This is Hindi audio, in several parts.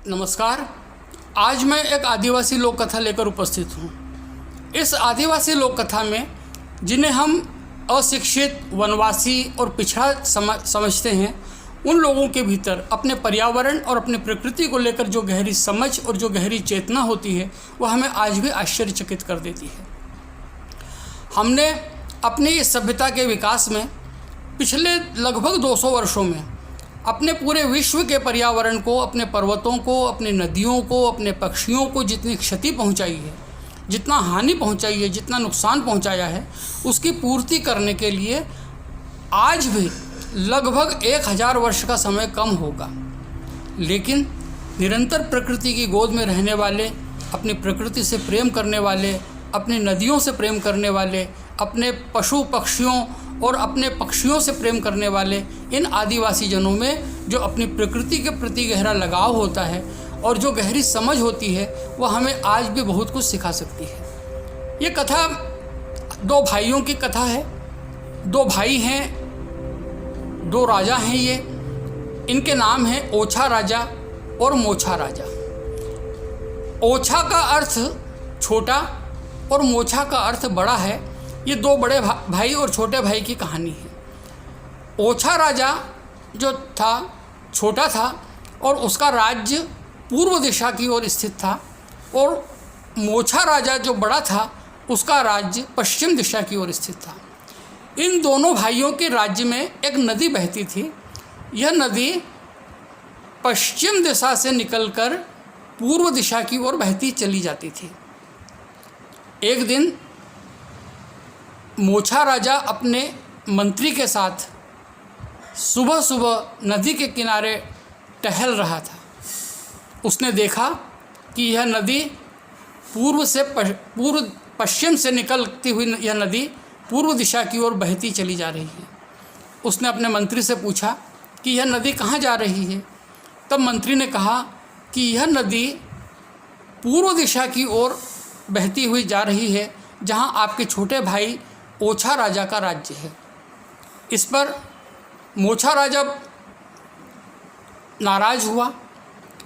नमस्कार। आज मैं एक आदिवासी लोक कथा लेकर उपस्थित हूँ। इस आदिवासी लोक कथा में जिन्हें हम अशिक्षित, वनवासी और पिछड़ा समझते हैं, उन लोगों के भीतर अपने पर्यावरण और अपने प्रकृति को लेकर जो गहरी समझ और जो गहरी चेतना होती है, वह हमें आज भी आश्चर्यचकित कर देती है। हमने अपनी इस सभ्यता के विकास में पिछले लगभग 200 वर्षों में अपने पूरे विश्व के पर्यावरण को, अपने पर्वतों को, अपनी नदियों को, अपने पक्षियों को जितनी क्षति पहुंचाई है, जितना हानि पहुंचाई है, जितना नुकसान पहुंचाया है, उसकी पूर्ति करने के लिए आज भी लगभग 1000 वर्ष का समय कम होगा। लेकिन निरंतर प्रकृति की गोद में रहने वाले, अपनी प्रकृति से प्रेम करने वाले, अपनी नदियों से प्रेम करने वाले, अपने पशु पक्षियों और अपने पक्षियों से प्रेम करने वाले इन आदिवासी जनों में जो अपनी प्रकृति के प्रति गहरा लगाव होता है और जो गहरी समझ होती है, वह हमें आज भी बहुत कुछ सिखा सकती है। ये कथा 2 भाइयों की कथा है। 2 भाई हैं, 2 राजा हैं। ये इनके नाम हैं ओछा राजा और मोछा राजा। ओछा का अर्थ छोटा और मोछा का अर्थ बड़ा है। ये 2 बड़े भाई और छोटे भाई की कहानी है। ओछा राजा जो था छोटा था और उसका राज्य पूर्व दिशा की ओर स्थित था, और मोछा राजा जो बड़ा था उसका राज्य पश्चिम दिशा की ओर स्थित था। इन दोनों भाइयों के राज्य में एक नदी बहती थी। यह नदी पश्चिम दिशा से निकलकर पूर्व दिशा की ओर बहती चली जाती थी। एक दिन मोछा राजा अपने मंत्री के साथ सुबह सुबह नदी के किनारे टहल रहा था। उसने देखा कि यह नदी पूर्व पश्चिम से निकलती हुई यह नदी पूर्व दिशा की ओर बहती चली जा रही है। उसने अपने मंत्री से पूछा कि यह नदी कहाँ जा रही है। तब मंत्री ने कहा कि यह नदी पूर्व दिशा की ओर बहती हुई जा रही है, जहाँ आपके छोटे भाई ओछा राजा का राज्य है। इस पर मोछा राजा नाराज़ हुआ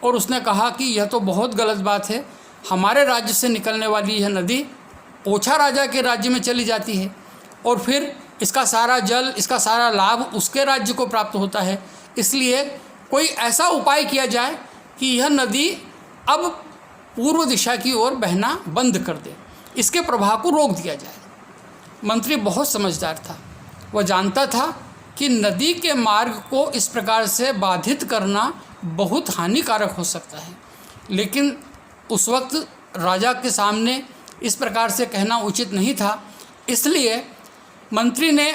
और उसने कहा कि यह तो बहुत गलत बात है। हमारे राज्य से निकलने वाली यह नदी ओछा राजा के राज्य में चली जाती है और फिर इसका सारा जल, इसका सारा लाभ उसके राज्य को प्राप्त होता है। इसलिए कोई ऐसा उपाय किया जाए कि यह नदी अब पूर्व दिशा की ओर बहना बंद कर दे, इसके प्रभाव को रोक दिया जाए। मंत्री बहुत समझदार था। वह जानता था कि नदी के मार्ग को इस प्रकार से बाधित करना बहुत हानिकारक हो सकता है, लेकिन उस वक्त राजा के सामने इस प्रकार से कहना उचित नहीं था। इसलिए मंत्री ने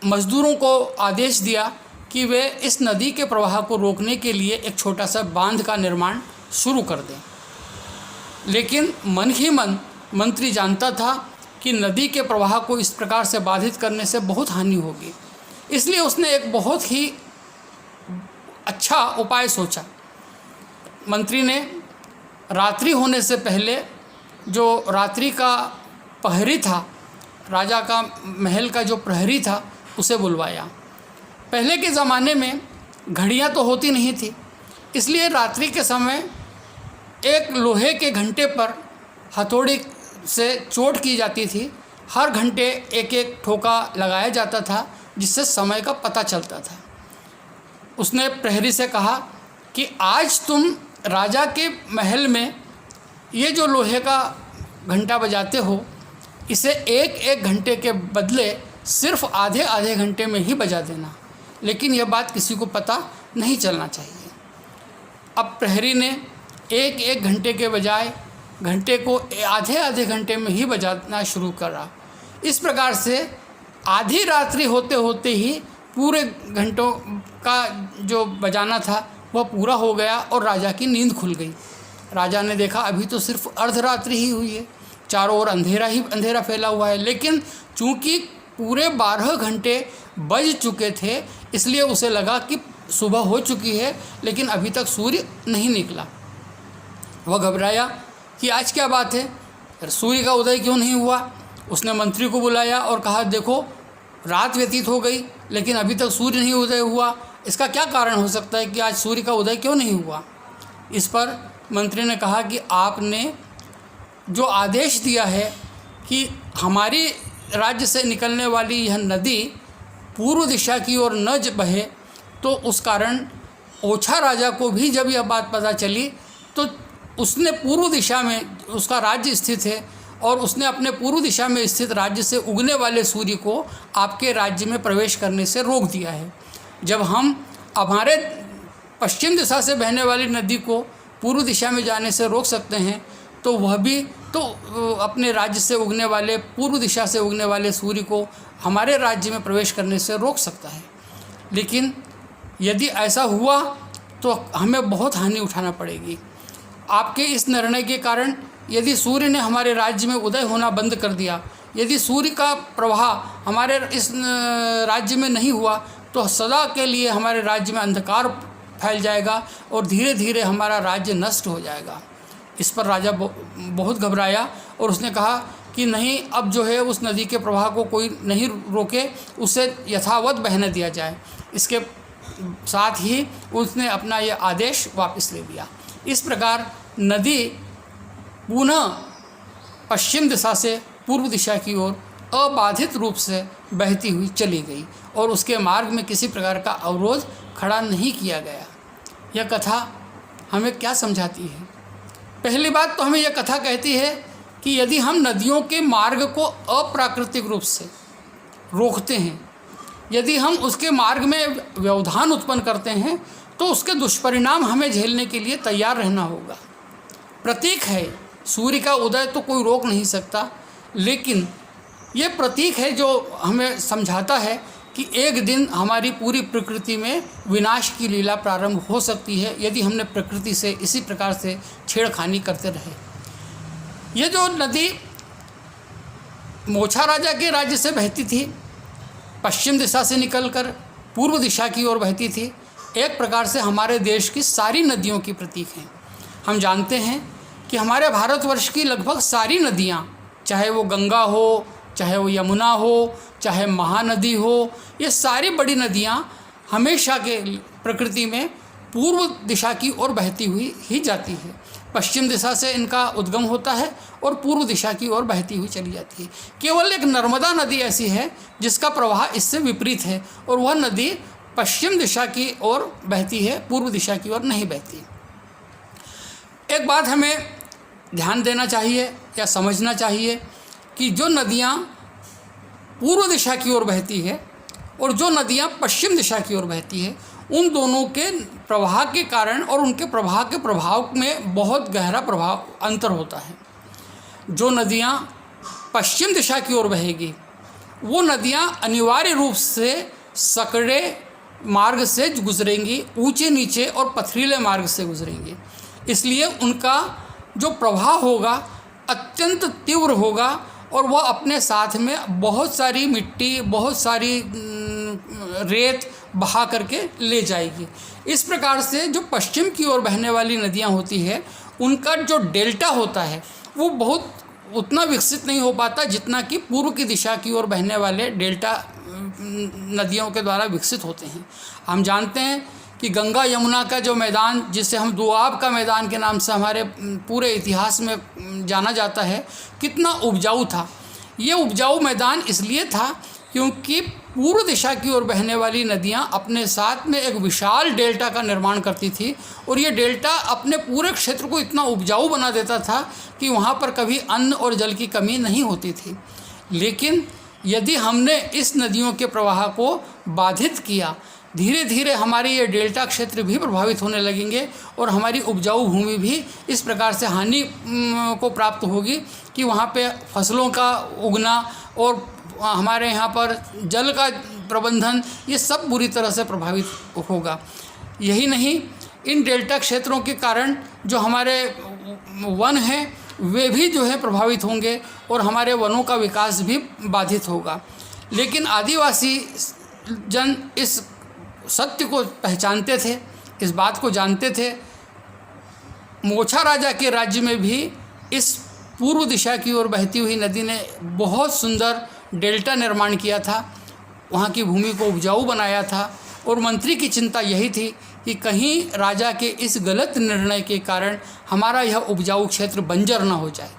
मजदूरों को आदेश दिया कि वे इस नदी के प्रवाह को रोकने के लिए एक छोटा सा बांध का निर्माण शुरू कर दें। लेकिन मन ही मन मंत्री जानता था कि नदी के प्रवाह को इस प्रकार से बाधित करने से बहुत हानि होगी। इसलिए उसने एक बहुत ही अच्छा उपाय सोचा। मंत्री ने रात्रि होने से पहले जो रात्रि का प्रहरी था, राजा का महल का जो प्रहरी था, उसे बुलवाया। पहले के ज़माने में घड़ियाँ तो होती नहीं थी, इसलिए रात्रि के समय एक लोहे के घंटे पर हथौड़ी से चोट की जाती थी। हर घंटे एक एक ठोका लगाया जाता था, जिससे समय का पता चलता था। उसने प्रहरी से कहा कि आज तुम राजा के महल में ये जो लोहे का घंटा बजाते हो, इसे एक एक घंटे के बदले सिर्फ आधे आधे घंटे में ही बजा देना, लेकिन यह बात किसी को पता नहीं चलना चाहिए। अब प्रहरी ने एक एक घंटे के बजाय घंटे को आधे आधे घंटे में ही बजाना शुरू करा। इस प्रकार से आधी रात्रि होते होते ही पूरे घंटों का जो बजाना था वह पूरा हो गया और राजा की नींद खुल गई। राजा ने देखा अभी तो सिर्फ अर्धरात्रि ही हुई है, चारों ओर अंधेरा ही अंधेरा फैला हुआ है, लेकिन चूँकि पूरे 12 घंटे बज चुके थे, इसलिए उसे लगा कि सुबह हो चुकी है, लेकिन अभी तक सूर्य नहीं निकला। वह घबराया कि आज क्या बात है, सूर्य का उदय क्यों नहीं हुआ। उसने मंत्री को बुलाया और कहा, देखो रात व्यतीत हो गई लेकिन अभी तक सूर्य नहीं उदय हुआ, इसका क्या कारण हो सकता है कि आज सूर्य का उदय क्यों नहीं हुआ। इस पर मंत्री ने कहा कि आपने जो आदेश दिया है कि हमारी राज्य से निकलने वाली यह नदी पूर्व दिशा की ओर न बहे, तो उस कारण ओछा राजा को भी जब यह बात पता चली तो उसने पूर्व दिशा में, उसका राज्य स्थित है और उसने अपने पूर्व दिशा में स्थित राज्य से उगने वाले सूर्य को आपके राज्य में प्रवेश करने से रोक दिया है। जब हम हमारे पश्चिम दिशा से बहने वाली नदी को पूर्व दिशा में जाने से रोक सकते हैं, तो वह भी तो अपने राज्य से उगने वाले, पूर्व दिशा से उगने वाले सूर्य को हमारे राज्य में प्रवेश करने से रोक सकता है। लेकिन यदि ऐसा हुआ तो हमें बहुत हानि उठाना पड़ेगी। आपके इस निर्णय के कारण यदि सूर्य ने हमारे राज्य में उदय होना बंद कर दिया, यदि सूर्य का प्रवाह हमारे इस राज्य में नहीं हुआ, तो सदा के लिए हमारे राज्य में अंधकार फैल जाएगा और धीरे धीरे हमारा राज्य नष्ट हो जाएगा। इस पर राजा बहुत घबराया और उसने कहा कि नहीं, अब जो है उस नदी के प्रवाह को कोई नहीं रोके, उसे यथावत बहने दिया जाए। इसके साथ ही उसने अपना यह आदेश वापस ले लिया। इस प्रकार नदी पुनः पश्चिम दिशा से पूर्व दिशा की ओर अबाधित रूप से बहती हुई चली गई और उसके मार्ग में किसी प्रकार का अवरोध खड़ा नहीं किया गया। यह कथा हमें क्या समझाती है? पहली बात तो हमें यह कथा कहती है कि यदि हम नदियों के मार्ग को अप्राकृतिक रूप से रोकते हैं, यदि हम उसके मार्ग में व्यवधान उत्पन्न करते हैं, तो उसके दुष्परिणाम हमें झेलने के लिए तैयार रहना होगा। प्रतीक है, सूर्य का उदय तो कोई रोक नहीं सकता, लेकिन ये प्रतीक है जो हमें समझाता है कि एक दिन हमारी पूरी प्रकृति में विनाश की लीला प्रारंभ हो सकती है यदि हमने प्रकृति से इसी प्रकार से छेड़खानी करते रहे। ये जो नदी मोछा राजा के राज्य से बहती थी, पश्चिम दिशा से निकलकर पूर्व दिशा की ओर बहती थी, एक प्रकार से हमारे देश की सारी नदियों की प्रतीक हैं। हम जानते हैं कि हमारे भारतवर्ष की लगभग सारी नदियाँ, चाहे वो गंगा हो, चाहे वो यमुना हो, चाहे महानदी हो, ये सारी बड़ी नदियाँ हमेशा के प्रकृति में पूर्व दिशा की ओर बहती हुई ही जाती है। पश्चिम दिशा से इनका उद्गम होता है और पूर्व दिशा की ओर बहती हुई चली जाती है। केवल एक नर्मदा नदी ऐसी है जिसका प्रवाह इससे विपरीत है और वह नदी पश्चिम दिशा की ओर बहती है, पूर्व दिशा की ओर नहीं बहती। एक बात हमें ध्यान देना चाहिए या समझना चाहिए कि जो नदियाँ पूर्व दिशा की ओर बहती है और जो नदियाँ पश्चिम दिशा की ओर बहती है, उन दोनों के प्रवाह के कारण और उनके प्रवाह के प्रभाव में बहुत गहरा प्रभाव अंतर होता है। जो नदियाँ पश्चिम दिशा की ओर बहेगी, वो नदियाँ अनिवार्य रूप से सकड़े मार्ग से गुजरेंगी, ऊंचे नीचे और पथरीले मार्ग से गुजरेंगी। इसलिए उनका जो प्रवाह होगा अत्यंत तीव्र होगा और वह अपने साथ में बहुत सारी मिट्टी, बहुत सारी रेत बहा करके ले जाएगी। इस प्रकार से जो पश्चिम की ओर बहने वाली नदियाँ होती है, उनका जो डेल्टा होता है वो बहुत उतना विकसित नहीं हो पाता जितना कि पूर्व की दिशा की ओर बहने वाले डेल्टा नदियों के द्वारा विकसित होते हैं। हम जानते हैं कि गंगा यमुना का जो मैदान, जिसे हम दोआब का मैदान के नाम से हमारे पूरे इतिहास में जाना जाता है, कितना उपजाऊ था। ये उपजाऊ मैदान इसलिए था क्योंकि पूर्व दिशा की ओर बहने वाली नदियाँ अपने साथ में एक विशाल डेल्टा का निर्माण करती थी और ये डेल्टा अपने पूरे क्षेत्र को इतना उपजाऊ बना देता था कि वहाँ पर कभी अन्न और जल की कमी नहीं होती थी। लेकिन यदि हमने इस नदियों के प्रवाह को बाधित किया, धीरे धीरे हमारे ये डेल्टा क्षेत्र भी प्रभावित होने लगेंगे और हमारी उपजाऊ भूमि भी इस प्रकार से हानि को प्राप्त होगी कि वहाँ पे फसलों का उगना और हमारे यहाँ पर जल का प्रबंधन, ये सब बुरी तरह से प्रभावित होगा। यही नहीं, इन डेल्टा क्षेत्रों के कारण जो हमारे वन हैं वे भी जो है प्रभावित होंगे और हमारे वनों का विकास भी बाधित होगा। लेकिन आदिवासी जन इस सत्य को पहचानते थे, इस बात को जानते थे। मोछा राजा के राज्य में भी इस पूर्व दिशा की ओर बहती हुई नदी ने बहुत सुंदर डेल्टा निर्माण किया था, वहाँ की भूमि को उपजाऊ बनाया था और मंत्री की चिंता यही थी कि कहीं राजा के इस गलत निर्णय के कारण हमारा यह उपजाऊ क्षेत्र बंजर न हो जाए।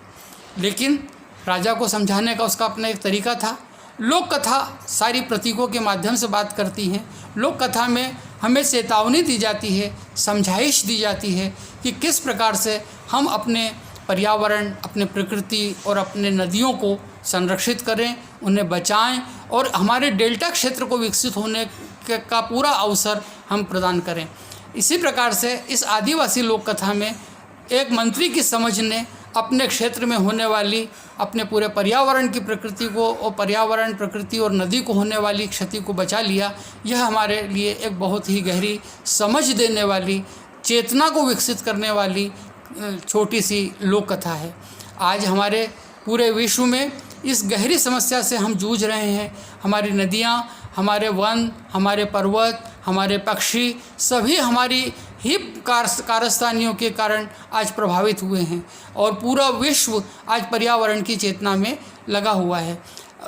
लेकिन राजा को समझाने का उसका अपना एक तरीका था। लोक कथा सारी प्रतीकों के माध्यम से बात करती हैं। लोक कथा में हमें चेतावनी दी जाती है, समझाइश दी जाती है कि किस प्रकार से हम अपने पर्यावरण, अपने प्रकृति और अपने नदियों को संरक्षित करें, उन्हें बचाएं और हमारे डेल्टा क्षेत्र को विकसित होने का पूरा अवसर हम प्रदान करें। इसी प्रकार से इस आदिवासी लोक कथा में एक मंत्री की समझ ने अपने क्षेत्र में होने वाली, अपने पूरे पर्यावरण की प्रकृति को और पर्यावरण, प्रकृति और नदी को होने वाली क्षति को बचा लिया। यह हमारे लिए एक बहुत ही गहरी समझ देने वाली, चेतना को विकसित करने वाली छोटी सी लोक कथा है। आज हमारे पूरे विश्व में इस गहरी समस्या से हम जूझ रहे हैं। हमारी नदियाँ, हमारे वन, हमारे पर्वत, हमारे पक्षी सभी हमारी ही कारस्तानियों के कारण आज प्रभावित हुए हैं और पूरा विश्व आज पर्यावरण की चेतना में लगा हुआ है।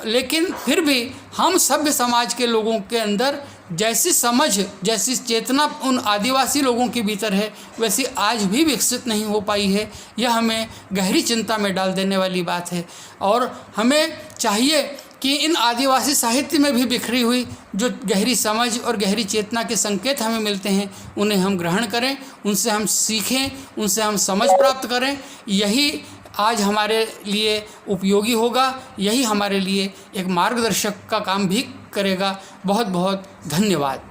लेकिन फिर भी हम सभ्य समाज के लोगों के अंदर जैसी समझ, जैसी चेतना उन आदिवासी लोगों के भीतर है, वैसी आज भी विकसित नहीं हो पाई है। यह हमें गहरी चिंता में डाल देने वाली बात है और हमें चाहिए कि इन आदिवासी साहित्य में भी बिखरी हुई जो गहरी समझ और गहरी चेतना के संकेत हमें मिलते हैं, उन्हें हम ग्रहण करें, उनसे हम सीखें, उनसे हम समझ प्राप्त करें। यही आज हमारे लिए उपयोगी होगा, यही हमारे लिए एक मार्गदर्शक का काम भी करेगा। बहुत बहुत धन्यवाद।